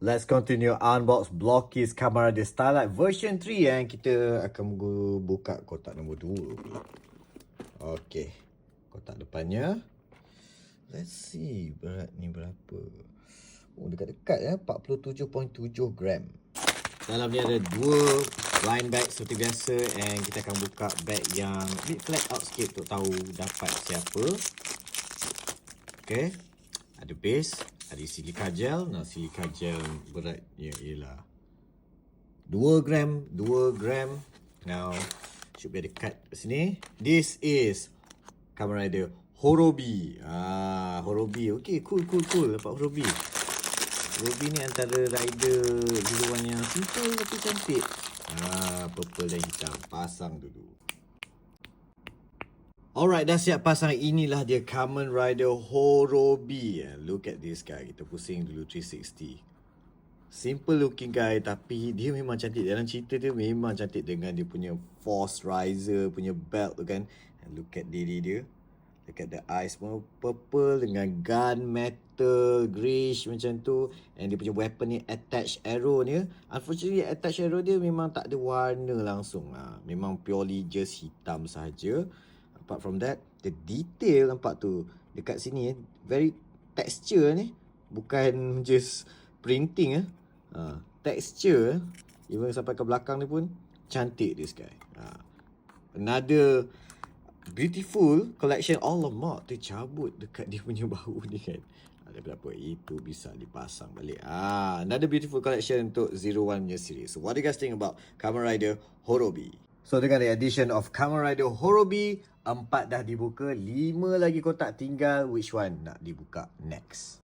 Let's continue unbox Blockies Kamen Rider Starlight version 3 yang kita akan buka kotak nombor 2 pula. Okey. Kotak depannya. Let's see berat ni berapa. Oh, dekat-dekat ya, 47.7 gram. Dalam ni ada 2 blind bag seperti biasa, and kita akan buka bag yang bit flat out sikit untuk tahu dapat siapa. Okey. Ada base, ada silica gel. Nah, silica gel beratnya ialah 2 gram, 2 gram. Now, should be ada card sini. This is Kamen Rider Horobi. Horobi. Okay, cool. Dapat Horobi. Horobi ni antara rider duluan yang simple tapi cantik. Purple dan hitam. Pasang dulu. Alright, dah siap pasang. Inilah dia Kamen Rider Horobi. Look at this guy. Kita pusing dulu 360. Simple looking guy, tapi dia memang cantik. Dalam cerita dia memang cantik dengan dia punya Force Riser punya belt tu kan. And look at diri dia. Look at the eyes semua purple dengan gun metal greyish macam tu. And dia punya weapon ni attached arrow ni. Unfortunately attached arrow dia memang tak ada warna langsung. Memang purely just hitam sahaja. Apart from that, the detail nampak tu dekat sini very texture ni, bukan just printing texture even sampai ke belakang ni pun cantik this guy. Another beautiful collection. Alamak, tercabut dekat dia punya bahu ni kan. Ada berapa? Itu bisa dipasang balik. Another beautiful collection untuk 01 punya series. So what do you guys think about Kamen Rider Horobi? So dengan the addition of Kamen Rider Horobi, 4 dah dibuka, 5 lagi kotak tinggal. Which one nak dibuka next?